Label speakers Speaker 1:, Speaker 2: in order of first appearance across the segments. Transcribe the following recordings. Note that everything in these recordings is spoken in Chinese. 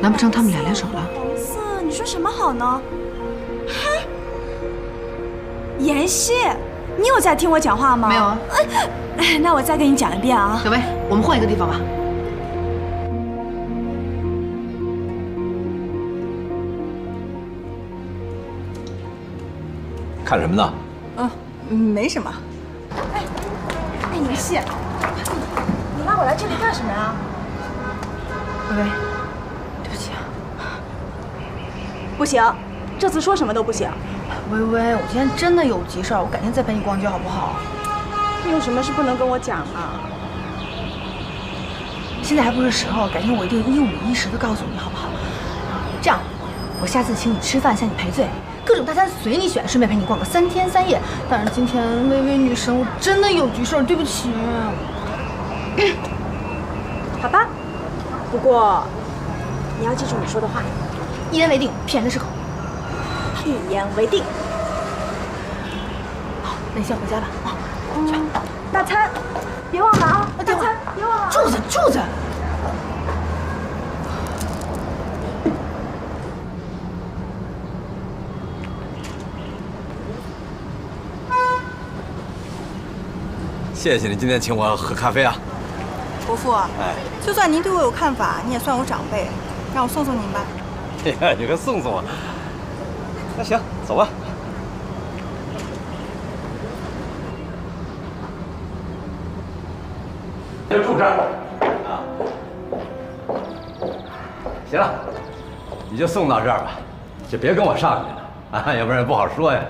Speaker 1: 难不成他们俩联手了？
Speaker 2: 黄色，你说什么好呢？嗨，妍希，你有在听我讲话吗？
Speaker 1: 没有啊。
Speaker 2: 那我再给你讲一遍啊。
Speaker 1: 小薇，我们换一个地方吧。
Speaker 3: 看什么呢？
Speaker 2: 没什么。哎，妍希，你拉我来这里干什么呀？
Speaker 1: 薇薇，对不起啊。
Speaker 2: 不行，这次说什么都不行。
Speaker 1: 薇薇，我今天真的有急事儿，我改天再陪你逛街好不好？
Speaker 2: 你有什么事不能跟我讲啊？
Speaker 1: 现在还不是时候，改天我一定1、5、1、10的告诉你，好不好？这样，我下次请你吃饭，向你赔罪，各种大餐随你选，顺便陪你逛个3天3夜。但是今天薇薇女神，我真的有急事儿，对不起。
Speaker 2: 好吧，不过你要记住你说的话，
Speaker 1: 一言为定，骗人的是口。
Speaker 2: 一言为定。
Speaker 1: 好，那你先回家吧。啊，去吧。
Speaker 2: 大餐别忘了啊！大餐别忘了。
Speaker 1: 柱子。
Speaker 3: 谢谢你今天请我喝咖啡啊。
Speaker 4: 伯父，
Speaker 3: 哎，
Speaker 4: 就算您对我有看法，你也算我长辈，让我送送您吧。
Speaker 3: 哎呀，你还送送我？那行，走吧。就住这儿啊。行了，你就送到这儿吧，就别跟我上去了啊，要不然不好说呀。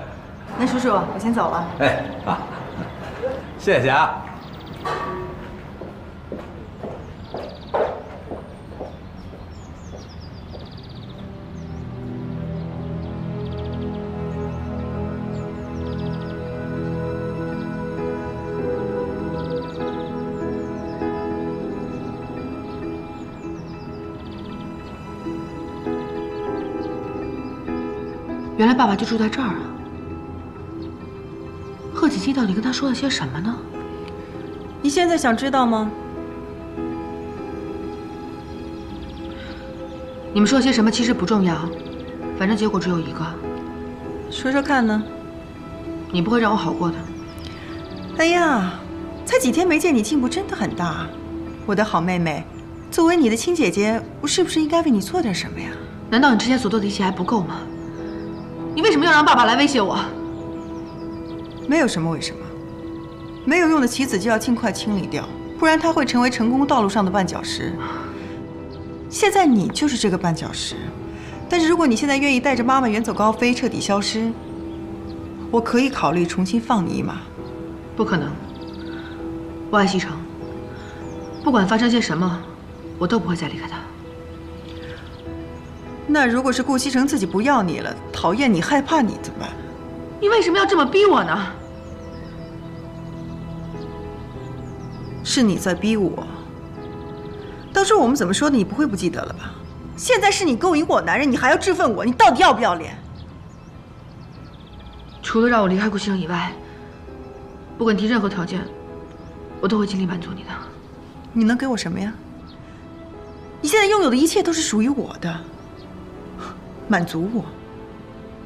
Speaker 1: 那叔叔，我先走了。
Speaker 3: 哎啊，谢谢啊。
Speaker 1: 原来爸爸就住在这儿啊！贺锦熙到底跟他说了些什么呢？
Speaker 4: 你现在想知道吗？
Speaker 1: 你们说些什么其实不重要，反正结果只有一个。
Speaker 4: 说说看呢？
Speaker 1: 你不会让我好过的。
Speaker 4: 哎呀，才几天没见，你进步真的很大，我的好妹妹。作为你的亲姐姐，我是不是应该为你做点什么呀？
Speaker 1: 难道你之前所做的一切还不够吗？你为什么要让爸爸来威胁我？
Speaker 4: 没有什么为什么，没有用的棋子就要尽快清理掉，不然它会成为成功道路上的绊脚石。现在你就是这个绊脚石，但是如果你现在愿意带着妈妈远走高飞，彻底消失，我可以考虑重新放你一马。
Speaker 1: 不可能，我爱西城，不管发生些什么，我都不会再离开他。
Speaker 4: 那如果是顾西城自己不要你了，讨厌你、害怕你怎么办？
Speaker 1: 你为什么要这么逼我呢？
Speaker 4: 是你在逼我。当初我们怎么说的，你不会不记得了吧？现在是你勾引我男人，你还要质问我，你到底要不要脸？
Speaker 1: 除了让我离开顾西城以外，不管提任何条件，我都会尽力满足你的。
Speaker 4: 你能给我什么呀？你现在拥有的一切都是属于我的。满足我，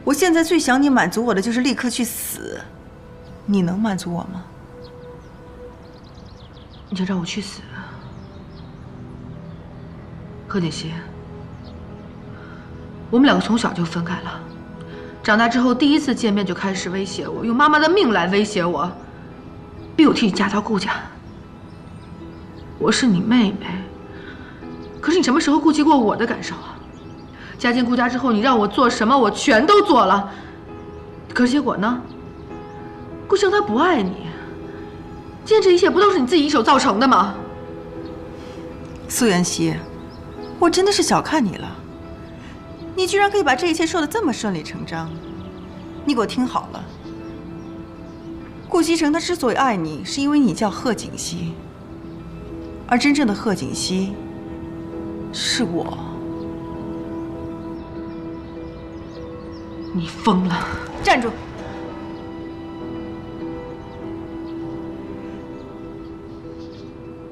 Speaker 4: 我现在最想你满足我的就是立刻去死，你能满足我吗？
Speaker 1: 你想让我去死？贺锦熙，我们两个从小就分开了，长大之后第一次见面就开始威胁我，用妈妈的命来威胁我，逼我替你嫁到顾家。我是你妹妹，可是你什么时候顾及过我的感受啊？嫁进顾家之后，你让我做什么，我全都做了。可是结果呢？顾生他不爱你。今天这一切不都是你自己一手造成的吗？
Speaker 4: 苏妍希，我真的是小看你了。你居然可以把这一切说得这么顺理成章。你给我听好了，顾西城他之所以爱你，是因为你叫贺锦熙，而真正的贺锦熙是我。
Speaker 1: 你疯了！
Speaker 4: 站住！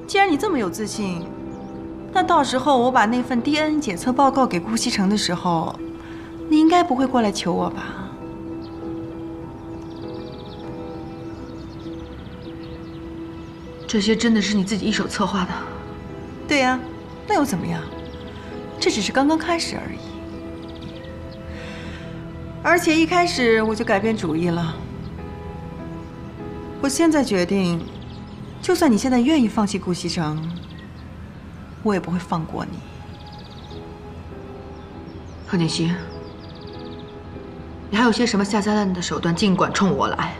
Speaker 4: 既然你这么有自信，那到时候我把那份 DNA 检测报告给顾西城的时候，你应该不会过来求我吧？
Speaker 1: 这些真的是你自己一手策划的？
Speaker 4: 对呀，那又怎么样？这只是刚刚开始而已。而且一开始我就改变主意了。我现在决定，就算你现在愿意放弃顾西城，我也不会放过你。
Speaker 1: 贺锦熙，你还有些什么下三滥的手段，尽管冲我来，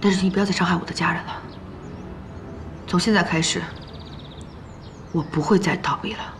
Speaker 1: 但是你不要再伤害我的家人了。从现在开始，我不会再逃避了。